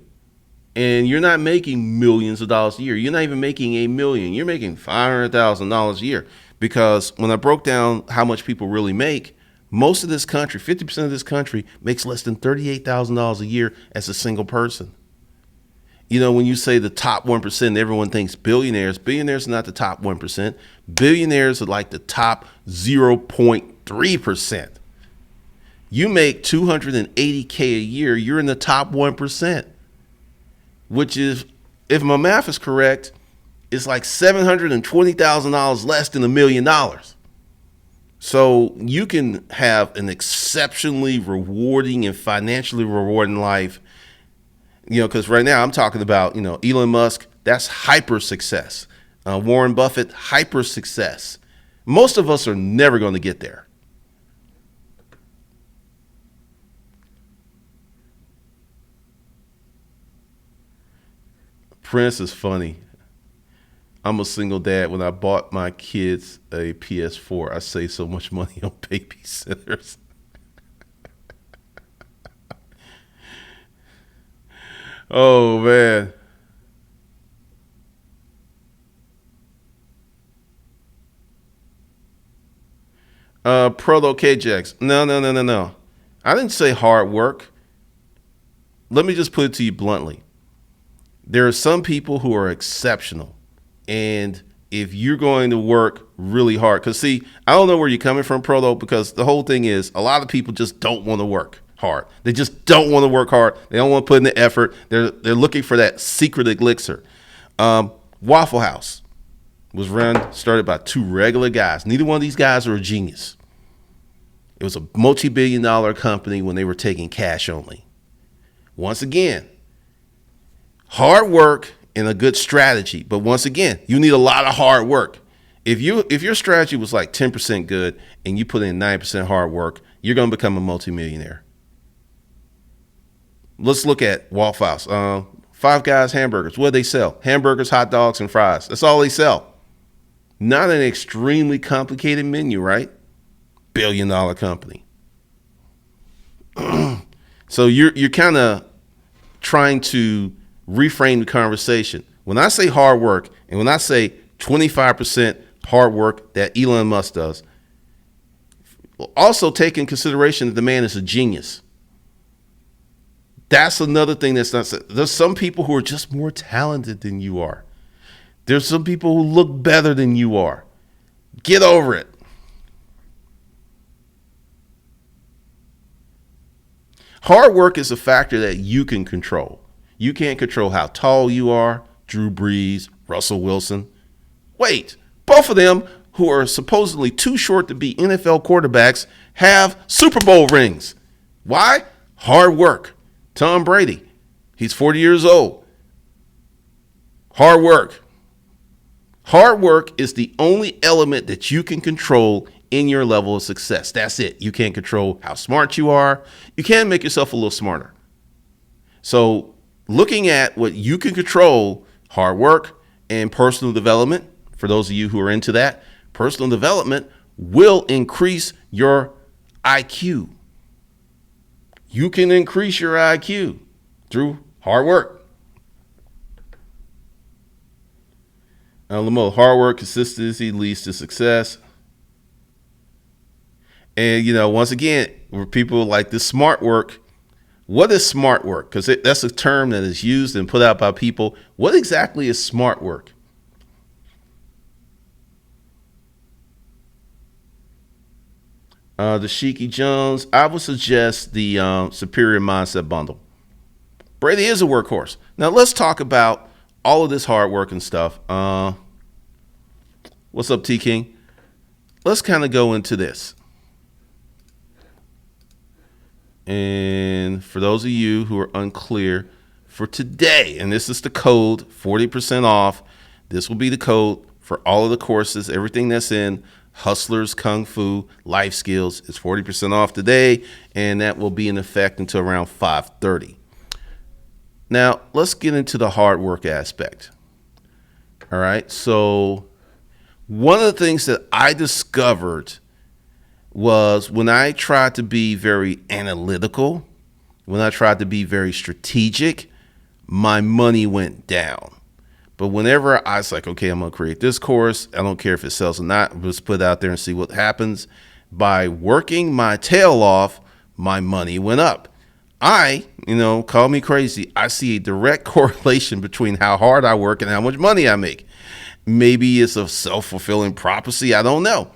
And you're not making millions of dollars a year. You're not even making $1 million. You're making $500,000 a year. Because when I broke down how much people really make, most of this country, 50% of this country, makes less than $38,000 a year as a single person. When you say the top 1%, everyone thinks billionaires. Billionaires are not the top 1%. Billionaires are like the top 0.3%. You make $280K a year, you're in the top 1%, which is, if my math is correct, it's like $720,000 less than $1 million. So you can have an exceptionally rewarding and financially rewarding life, because right now I'm talking about, Elon Musk, that's hyper success. Warren Buffett, hyper success. Most of us are never going to get there. Prince is funny. I'm a single dad. When I bought my kids a PS4, I saved so much money on babysitters. Oh, man. Proto KJX. No. I didn't say hard work. Let me just put it to you bluntly. There are some people who are exceptional. And if you're going to work really hard, because see, I don't know where you're coming from, Proto, because the whole thing is a lot of people just don't want to work hard. They just don't want to work hard. They don't want to put in the effort. They're looking for that secret elixir. Waffle House was started by 2 regular guys. Neither one of these guys are a genius. It was a multi-billion-dollar company when they were taking cash only. Once again, hard work and a good strategy. But once again, you need a lot of hard work. If your strategy was like 10% good and you put in 9% hard work, you're going to become a multimillionaire. Let's look at Waffle House. Five Guys hamburgers. What do they sell? Hamburgers, hot dogs, and fries. That's all they sell. Not an extremely complicated menu, right? $1 billion company. So you're kind of trying to reframe the conversation. When I say hard work and when I say 25% hard work that Elon Musk does, also take in consideration that the man is a genius. That's another thing that's not said. There's some people who are just more talented than you are. There's some people who look better than you are. Get over it. Hard work is a factor that you can control. You can't control how tall you are, Drew Brees, Russell Wilson. Wait, both of them, who are supposedly too short to be NFL quarterbacks, have Super Bowl rings. Why? Hard work. Tom Brady, he's 40 years old. Hard work. Hard work is the only element that you can control in your level of success. That's it. You can't control how smart you are. You can make yourself a little smarter. So looking at what you can control, hard work and personal development, for those of you who are into that, personal development will increase your IQ. You can increase your IQ through hard work. Lamo, hard work, consistency leads to success. And, once again, for people like this smart work, what is smart work? Because that's a term that is used and put out by people. What exactly is smart work? The Shiki Jones, I would suggest the Superior Mindset Bundle. Brady is a workhorse. Now let's talk about all of this hard work and stuff. What's up, T King? Let's kind of go into this. And for those of you who are unclear, for today, and this is the code, 40% off. This will be the code for all of the courses, everything that's in Hustlers, Kung Fu, Life Skills is 40% off today, and that will be in effect until around 5:30. Now, let's get into the hard work aspect. All right, so one of the things that I discovered was when I tried to be very analytical, when I tried to be very strategic, my money went down. But whenever I was like, okay, I'm going to create this course, I don't care if it sells or not, just put it out there and see what happens. By working my tail off, my money went up. Call me crazy, I see a direct correlation between how hard I work and how much money I make. Maybe it's a self-fulfilling prophecy, I don't know.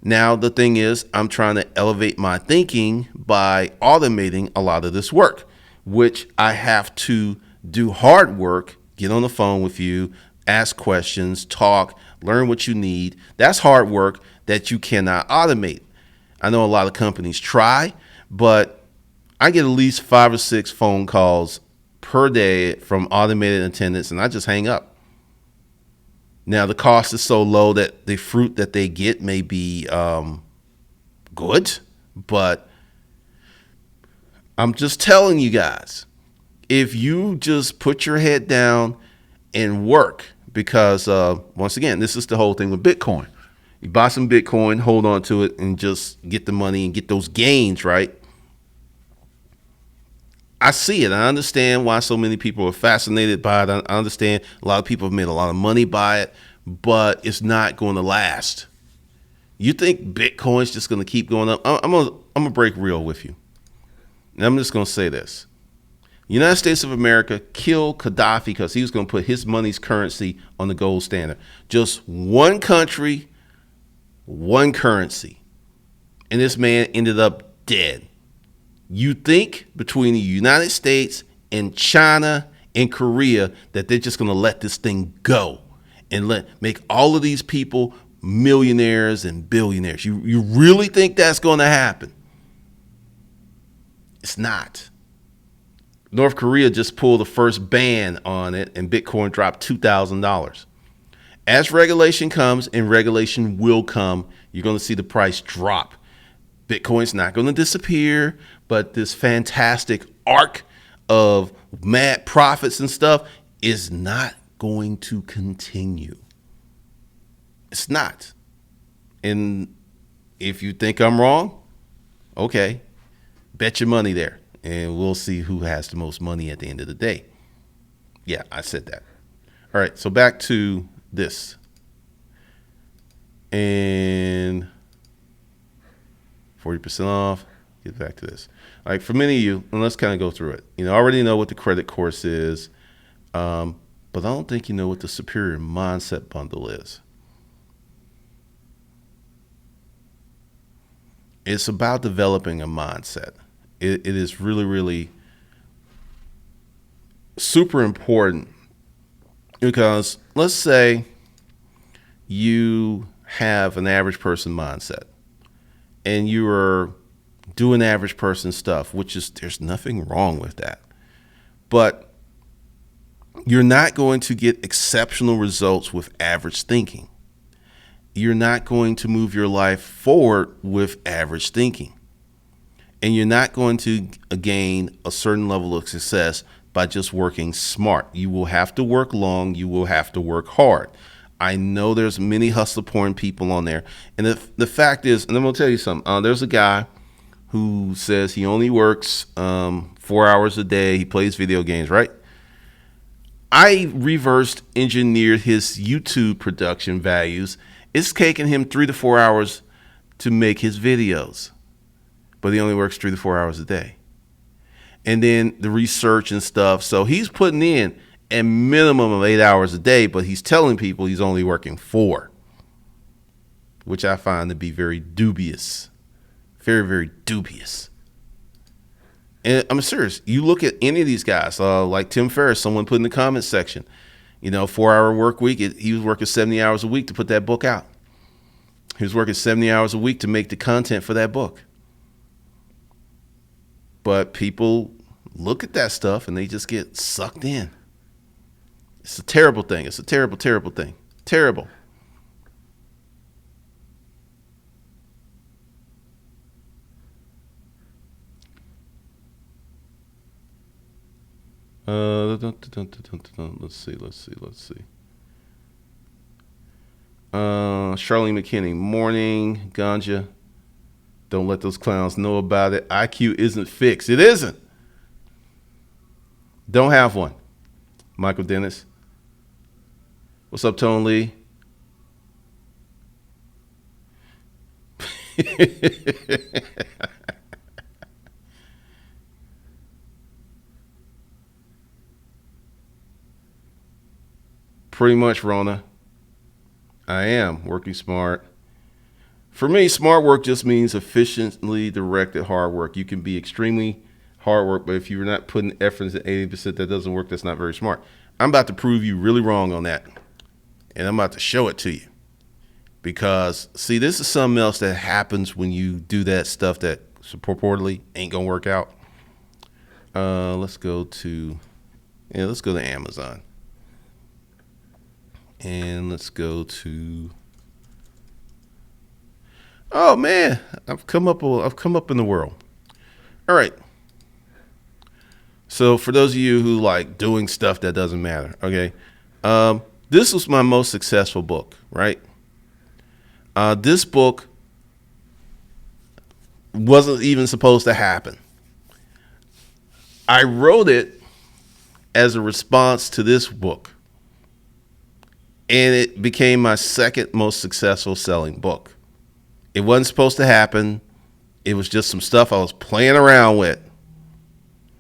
Now, the thing is, I'm trying to elevate my thinking by automating a lot of this work, which I have to do hard work, get on the phone with you, ask questions, talk, learn what you need. That's hard work that you cannot automate. I know a lot of companies try, but I get at least 5 or 6 phone calls per day from automated attendants, and I just hang up. Now, the cost is so low that the fruit that they get may be good, but I'm just telling you guys, if you just put your head down and work, because once again, this is the whole thing with Bitcoin. You buy some Bitcoin, hold on to it, and just get the money and get those gains, right? I see it. I understand why so many people are fascinated by it. I understand a lot of people have made a lot of money by it, but it's not going to last. You think Bitcoin's just going to keep going up? I'm gonna break real with you. And I'm just going to say this. United States of America killed Gaddafi because he was going to put his money's currency on the gold standard. Just one country, one currency. And this man ended up dead. You think between the United States and China and Korea that they're just going to let this thing go and make all of these people millionaires and billionaires? You really think that's going to happen? It's not. North Korea just pulled the first ban on it, and Bitcoin dropped $2,000. As regulation comes, and regulation will come, you're going to see the price drop. Bitcoin's not going to disappear, but this fantastic arc of mad profits and stuff is not going to continue. It's not. And if you think I'm wrong, okay, bet your money there, and we'll see who has the most money at the end of the day. Yeah, I said that. All right, so back to this. And 40% off. Get back to this. Like for many of you, and let's kind of go through it. I already know what the credit course is, but I don't think you know what the Superior Mindset Bundle is. It's about developing a mindset. It is really, really super important because let's say you have an average person mindset and you are doing average person stuff, which is, there's nothing wrong with that. But you're not going to get exceptional results with average thinking. You're not going to move your life forward with average thinking. And you're not going to gain a certain level of success by just working smart. You will have to work long. You will have to work hard. I know there's many hustler porn people on there. And the fact is, and I'm going to tell you something. There's a guy who says he only works 4 hours a day. He plays video games, right? I reversed engineered his YouTube production values. It's taking him 3 to 4 hours to make his videos, but he only works 3 to 4 hours a day. And then the research and stuff. So he's putting in a minimum of 8 hours a day, but he's telling people he's only working 4, which I find to be very dubious. Very, very dubious. And I'm serious. You look at any of these guys, like Tim Ferriss, someone put in the comments section, 4-hour work week. He was working 70 hours a week to put that book out. He was working 70 hours a week to make the content for that book. But people look at that stuff and they just get sucked in. It's a terrible thing. It's a terrible, terrible thing. Terrible. Let's see. Charlene McKinney, morning, ganja. Don't let those clowns know about it. IQ isn't fixed. It isn't. Don't have one. Michael Dennis. What's up, Tone Lee? Pretty much, Rona. I am working smart. For me, smart work just means efficiently directed hard work. You can be extremely hard work, but if you're not putting effort into 80%, that doesn't work. That's not very smart. I'm about to prove you really wrong on that, and I'm about to show it to you. Because, see, this is something else that happens when you do that stuff that purportedly ain't gonna work out. Let's go to Amazon. And let's go to, oh man, I've come up in the world. All right. So for those of you who like doing stuff that doesn't matter, okay, this was my most successful book, right? This book wasn't even supposed to happen. I wrote it as a response to this book, and it became my second most successful selling book. It wasn't supposed to happen. It was just some stuff I was playing around with.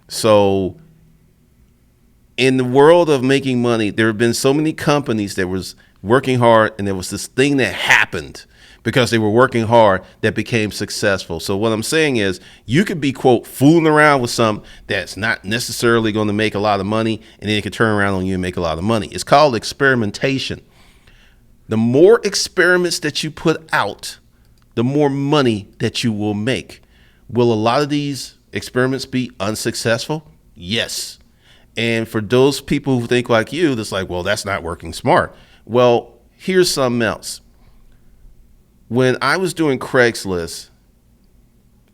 So in the world of making money, there have been so many companies that was working hard, and there was this thing that happened because they were working hard that became successful. So what I'm saying is you could be, quote, fooling around with something that's not necessarily going to make a lot of money, and then it could turn around on you and make a lot of money. It's called experimentation. The more experiments that you put out, the more money that you will make. Will a lot of these experiments be unsuccessful? Yes. And for those people who think like you, that's like, well, that's not working smart. Well, here's something else. When I was doing Craigslist,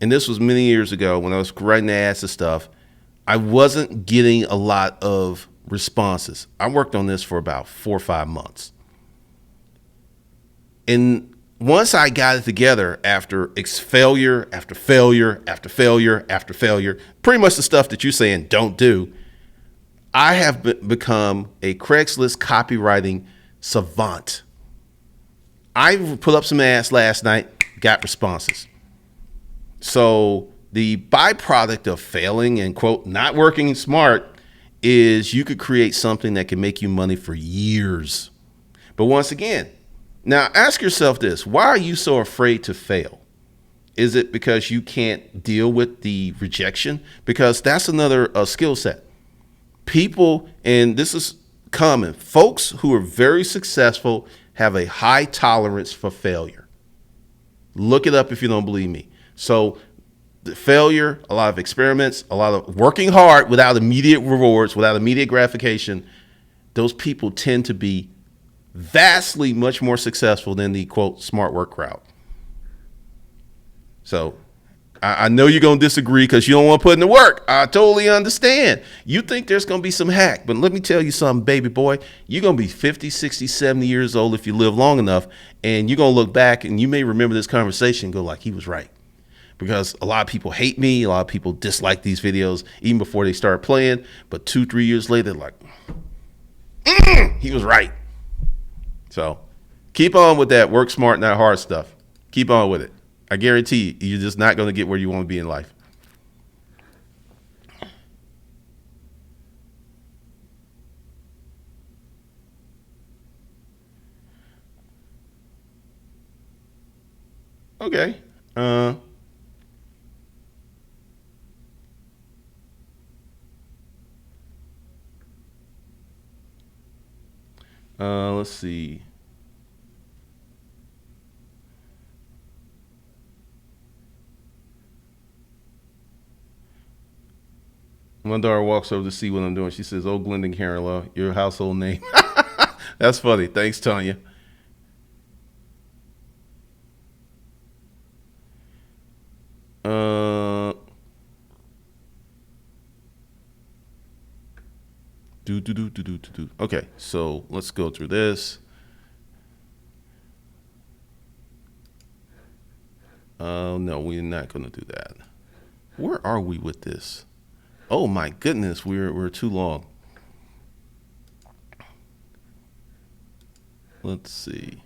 and this was many years ago when I was writing the ads and stuff, I wasn't getting a lot of responses. I worked on this for about 4 or 5 months. And once I got it together after failure after failure after failure after failure, pretty much the stuff that you're saying don't do, I have become a Craigslist copywriting savant. I put up some ads last night, got responses. So the byproduct of failing and, quote, not working smart is you could create something that can make you money for years. But once again, now ask yourself this: why are you so afraid to fail? Is it because you can't deal with the rejection? Because that's another skill set. People, and this is common, folks who are very successful have a high tolerance for failure. Look it up if you don't believe me. So the failure, a lot of experiments, a lot of working hard without immediate rewards, without immediate gratification, those people tend to be vastly much more successful than the, quote, smart work crowd. So I know you're going to disagree because you don't want to put in the work. I totally understand. You think there's going to be some hack, but let me tell you something, baby boy. You're going to be 50, 60, 70 years old if you live long enough, and you're going to look back and you may remember this conversation and go like, he was right. Because a lot of people hate me. A lot of people dislike these videos even before they start playing. But 2-3 years later, like, he was right. So keep on with that work smart, not hard stuff. Keep on with it. I guarantee you're just not going to get where you want to be in life. Okay. Let's see. My daughter walks over to see what I'm doing. She says, "Oh, Glendon Carolina, your household name." That's funny. Thanks, Tanya. Uh, do. Okay, so let's go through this. No, we're not going to do that. Where are we with this? Oh my goodness, we're too long. Let's see.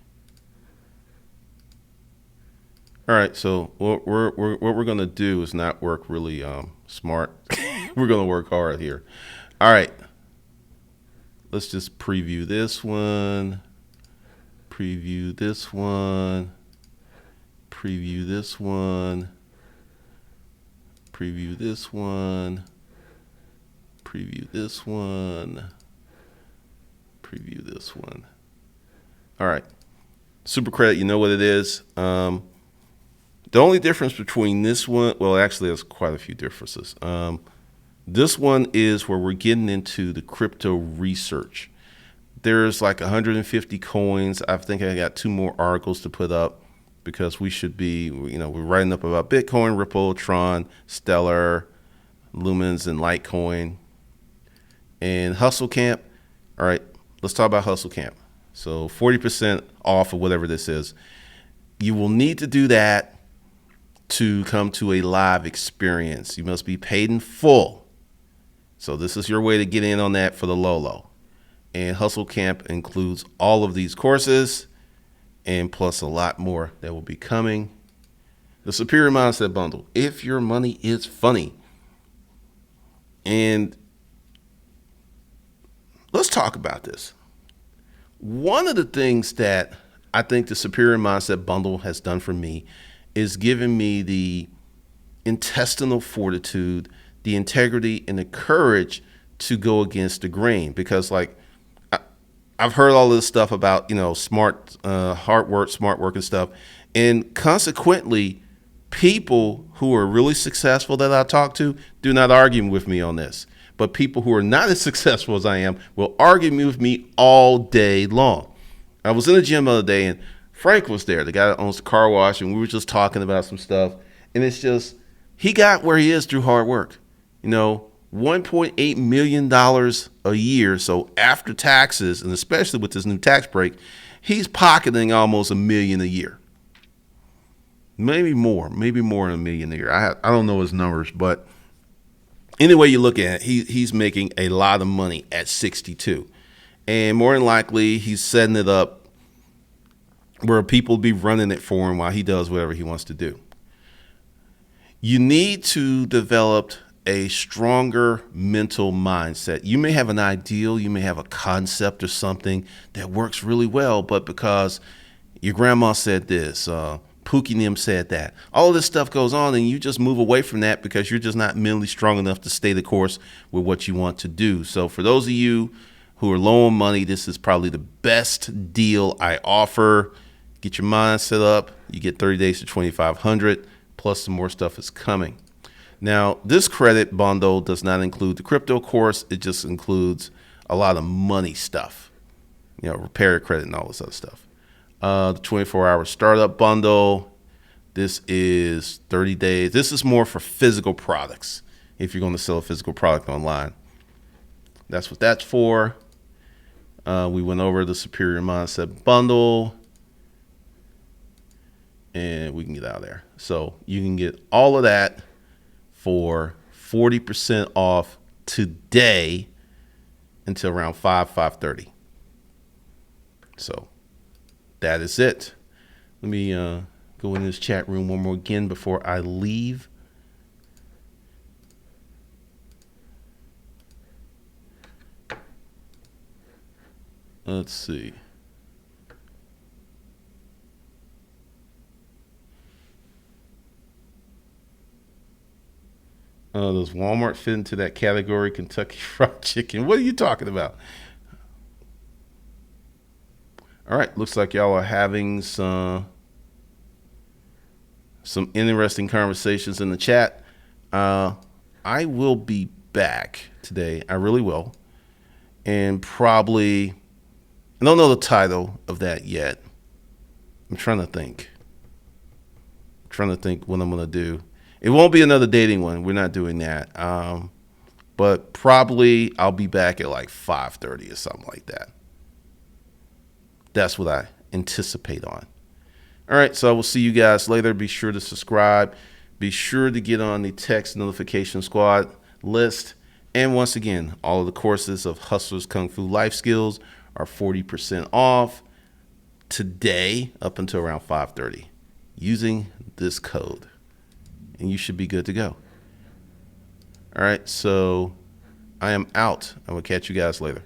All right, so what we're gonna do is not work really smart. We're gonna work hard here. All right, let's just preview this one. Preview this one. Preview this one. Preview this one. Preview this one. Preview this one. All right, super credit. You know what it is. The only difference between this one, well, actually, there's quite a few differences. This one is where we're getting into the crypto research. There's like 150 coins. I think I got 2 more articles to put up because we should be, we're writing up about Bitcoin, Ripple, Tron, Stellar, Lumens, and Litecoin. And Hustle Camp. All right, let's talk about Hustle Camp. So 40% off of whatever this is. You will need to do that to come to a live experience. You must be paid in full. So this is your way to get in on that for the low. And Hustle Camp includes all of these courses and plus a lot more that will be coming. The Superior Mindset Bundle. If your money is funny. And let's talk about this. One of the things that I think the Superior Mindset Bundle has done for me is giving me the intestinal fortitude, the integrity, and the courage to go against the grain. Because I've heard all this stuff about, smart, hard work, smart work and stuff. And consequently, people who are really successful that I talk to do not argue with me on this. But people who are not as successful as I am will argue with me all day long. I was in the gym the other day and Frank was there, the guy that owns the car wash, and we were just talking about some stuff. And it's just, he got where he is through hard work. $1.8 million a year. So after taxes, and especially with this new tax break, he's pocketing almost $1 million a year. Maybe more than $1 million a year. I don't know his numbers, but anyway you look at it, he's making a lot of money at 62. And more than likely, he's setting it up where people be running it for him while he does whatever he wants to do. You need to develop a stronger mental mindset. You may have an ideal, you may have a concept or something that works really well, but because your grandma said this, Pookie Nim said that, all of this stuff goes on and you just move away from that because you're just not mentally strong enough to stay the course with what you want to do. So for those of you who are low on money, this is probably the best deal I offer. Get your mind set up. You get 30 days to 2,500, plus some more stuff is coming. Now, this credit bundle does not include the crypto course. It just includes a lot of money stuff, repair credit and all this other stuff. The 24-hour startup bundle. This is 30 days. This is more for physical products. If you're going to sell a physical product online, that's what that's for. We went over the Superior Mindset Bundle. And we can get out of there. So you can get all of that for 40% off today until around 5:30. So that is it. Let me go in this chat room one more again before I leave. Let's see. Does Walmart fit into that category? Kentucky Fried Chicken. What are you talking about? All right, looks like y'all are having some interesting conversations in the chat. I will be back today. I really will. And probably, I don't know the title of that yet. I'm trying to think. What I'm going to do. It won't be another dating one. We're not doing that. But probably I'll be back at like 5:30 or something like that. That's what I anticipate on. All right, so I will see you guys later. Be sure to subscribe. Be sure to get on the text notification squad list. And once again, all of the courses of Hustlers Kung Fu Life Skills are 40% off today up until around 5:30 using this code. And you should be good to go. All right, so I am out. I will catch you guys later.